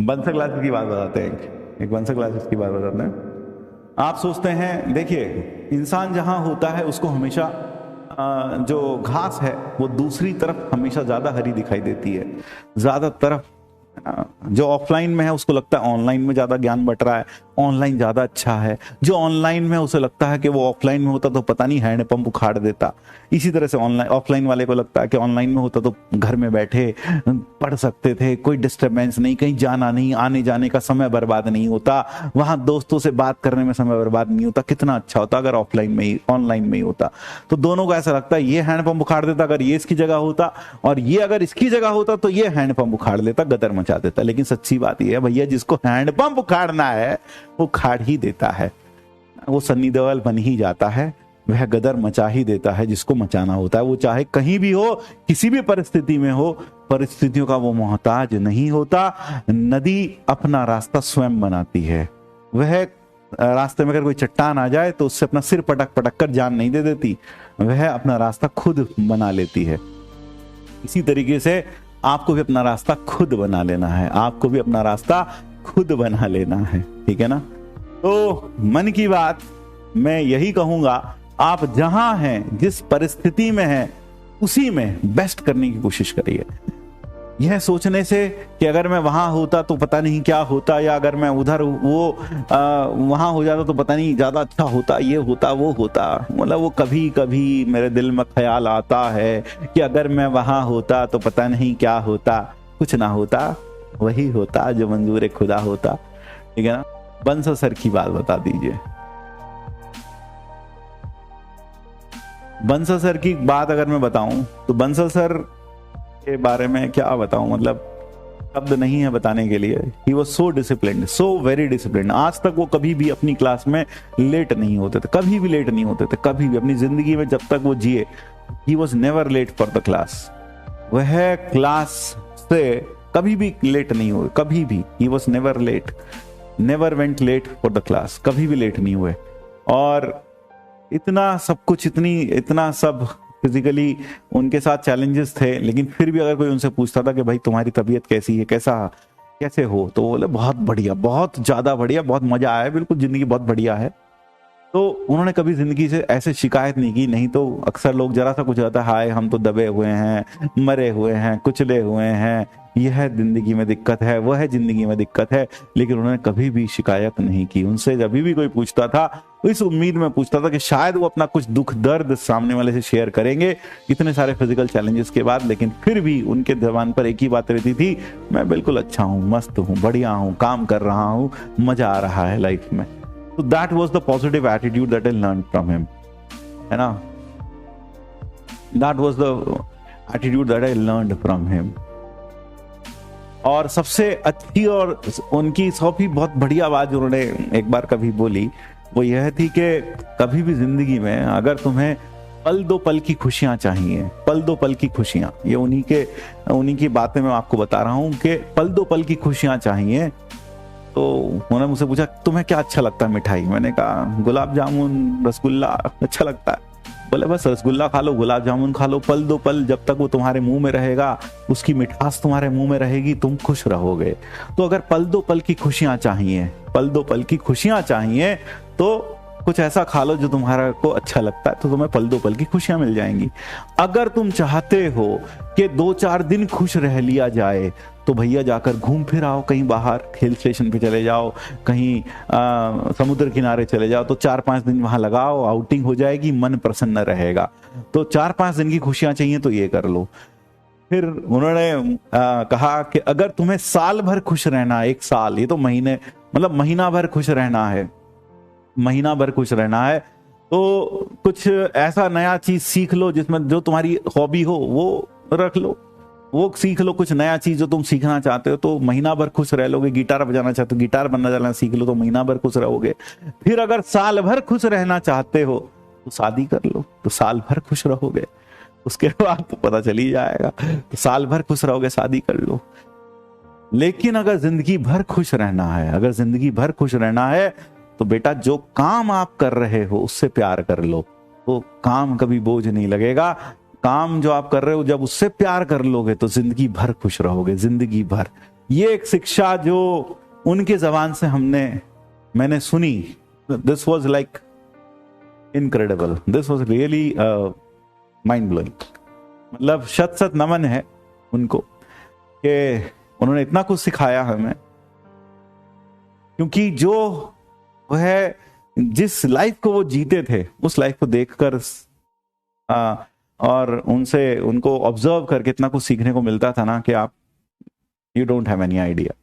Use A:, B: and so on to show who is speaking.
A: बंसर classes की बात बताते हैं, एक बंसर क्लासेस की बात बताते हैं। आप सोचते हैं, देखिए इंसान जहां होता है उसको हमेशा जो घास है वो दूसरी तरफ हमेशा ज्यादा हरी दिखाई देती है, ज्यादा तरफ। जो ऑफलाइन में है उसको लगता है ऑनलाइन में ज्यादा ज्ञान बट रहा है, ऑनलाइन ज्यादा अच्छा है। जो ऑनलाइन में उसे लगता है कि वो ऑफलाइन में होता तो पता नहीं हैंडपंप उखाड़ देता। इसी तरह से ऑनलाइन ऑफलाइन वाले को लगता है कि ऑनलाइन में होता तो घर में बैठे पढ़ सकते थे, कोई डिस्टरबेंस नहीं, कहीं जाना नहीं, आने जाने का समय बर्बाद नहीं होता, वहां दोस्तों से बात करने में समय बर्बाद नहीं होता। कितना अच्छा होता अगर ऑफलाइन में ही ऑनलाइन में ही होता। तो दोनों को ऐसा लगता है ये हैंडपंप उखाड़ देता अगर ये इसकी जगह होता, और ये अगर इसकी जगह होता तो ये हैंडपंप उखाड़ देता, गदर मचा देता। लेकिन सच्ची बात यह है भैया, जिसको हैंडपंप उखाड़ना है वो उखाड़ ही देता है, वो सन्नी देओल बन ही जाता है, वह गदर मचा ही देता है जिसको मचाना होता है। वो चाहे कहीं भी हो, किसी भी परिस्थिति में हो, परिस्थितियों का वो मोहताज नहीं होता। नदी अपना रास्ता स्वयं बनाती है। वह रास्ते में अगर कोई चट्टान आ जाए तो उससे अपना सिर पटक पटक कर जान नहीं दे देती, वह अपना रास्ता खुद बना लेती है। इसी तरीके से आपको भी अपना रास्ता खुद बना लेना है, आपको भी अपना रास्ता खुद बना लेना है, ठीक है ना। तो मन की बात मैं यही कहूंगा, आप जहां हैं, जिस परिस्थिति में हैं, उसी में बेस्ट करने की कोशिश करिए। यह सोचने से कि अगर मैं वहां होता तो पता नहीं क्या होता, या अगर मैं उधर वहां हो जाता तो पता नहीं ज्यादा अच्छा होता, ये होता वो होता, मतलब वो कभी कभी मेरे दिल में ख्याल आता है कि अगर मैं वहां होता तो पता नहीं क्या होता। कुछ ना होता, वही होता जो मंजूर खुदा होता, ठीक है ना। बंसल सर की बात बता दीजिए। बंसल सर की बात अगर मैं बताऊं तो बंसल सर के बारे में क्या बताऊं, मतलब शब्द नहीं है बताने के लिए। He was so disciplined, so very disciplined. आज तक वो कभी भी अपनी क्लास में लेट नहीं होते थे, कभी भी लेट नहीं होते थे, कभी भी अपनी जिंदगी में जब तक वो जिए। He was never late for the class. वह क्लास से कभी भी लेट नहीं हुए, कभी भी। He was never late, never went late for the class, कभी भी लेट नहीं हुए। और इतना सब कुछ, इतना सब फिजिकली उनके साथ चैलेंजेस थे, लेकिन फिर भी अगर कोई उनसे पूछता था कि भाई तुम्हारी तबीयत कैसी है, कैसे हो, तो बोले बहुत बढ़िया, बहुत ज्यादा बढ़िया, बहुत मजा आया, बिल्कुल जिंदगी बहुत बढ़िया है। तो उन्होंने कभी जिंदगी से ऐसे शिकायत नहीं की। नहीं तो अक्सर लोग जरा सा कुछ होता है, हाय हम तो दबे हुए हैं, मरे हुए हैं, कुचले हुए हैं, यह जिंदगी में दिक्कत है, वह जिंदगी में दिक्कत है, लेकिन उन्होंने कभी भी शिकायत नहीं की। उनसे जब भी कोई पूछता था इस उम्मीद में पूछता था कि शायद वो अपना कुछ दुख दर्द सामने वाले से शेयर करेंगे, इतने सारे फिजिकल चैलेंजेस के बाद। लेकिन फिर भी उनके जबान पर एक ही बात रहती थी, मैं बिल्कुल अच्छा हूँ, मस्त हूँ, बढ़िया हूँ, काम कर रहा हूँ, मजा आ रहा है लाइफ में। So that was the positive attitude that I learned from him, है ना। That was the attitude that I learned from him. और सबसे अच्छी और उनकी सौंपी बहुत बढ़िया बात उन्होंने एक बार कभी बोली, वो यह थी कि कभी भी जिंदगी में अगर तुम्हें पल दो पल की खुशियां चाहिए, पल दो पल की खुशियां, ये उन्हीं की बातें मैं आपको बता रहा हूं कि पल दो पल की खुशियां चाहिए। तो उन्होंने मुझसे पूछा तुम्हें क्या अच्छा लगता है मिठाई, मैंने कहा गुलाब जामुन, रसगुल्ला अच्छा लगता है। बोले बस रसगुल्ला खा लो, गुलाब जामुन खा लो, पल दो पल जब तक वो तुम्हारे मुंह में रहेगा, उसकी मिठास तुम्हारे मुंह में रहेगी, तुम खुश रहोगे। तो अगर पल दो पल की खुशियां चाहिए, पल दो पल की खुशियां चाहिए, तो कुछ ऐसा खा लो जो तुम्हारा को अच्छा लगता है, तो तुम्हें पल दो पल की खुशियां मिल जाएंगी। अगर तुम चाहते हो कि 2-4 दिन खुश रह लिया जाए, तो भैया जाकर घूम फिर आओ कहीं बाहर, हिल स्टेशन पे चले जाओ, कहीं समुद्र किनारे चले जाओ, तो 4-5 दिन वहां लगाओ, आउटिंग हो जाएगी, मन प्रसन्न रहेगा। तो 4-5 दिन की खुशियां चाहिए तो ये कर लो। फिर उन्होंने कहा कि अगर तुम्हें साल भर खुश रहना है, 1 साल, ये तो महीने मतलब महीना भर खुश रहना है, महीना भर खुश रहना है, तो कुछ ऐसा नया चीज सीख लो जिसमें जो तुम्हारी हॉबी हो वो रख लो, वो सीख लो। कुछ नया चीज जो तुम सीखना चाहते हो तो महीना भर खुश रह लोगे। गिटार बजाना चाहते हो, गिटार बनना सीख लो, तो महीना भर खुश रहोगे। फिर अगर साल भर खुश रहना चाहते हो तो शादी कर लो, तो साल भर खुश रहोगे। उसके बाद तो पता चल ही जाएगा, तो साल भर खुश रहोगे, शादी कर लो। लेकिन अगर जिंदगी भर खुश रहना है, अगर जिंदगी भर खुश रहना है, तो बेटा जो काम आप कर रहे हो उससे प्यार कर लो, तो काम कभी बोझ नहीं लगेगा। काम जो आप कर रहे हो जब उससे प्यार कर लोगे तो जिंदगी भर खुश रहोगे, जिंदगी भर। ये एक शिक्षा जो उनके जबान से मैंने सुनी, this was like incredible, this was really mind blowing. मतलब शत शत नमन है उनको कि उन्होंने इतना कुछ सिखाया हमें, क्योंकि जो वह जिस लाइफ को वो जीते थे उस लाइफ को देखकर और उनको ऑब्जर्व करके इतना कुछ सीखने को मिलता था ना कि आप you don't have any idea.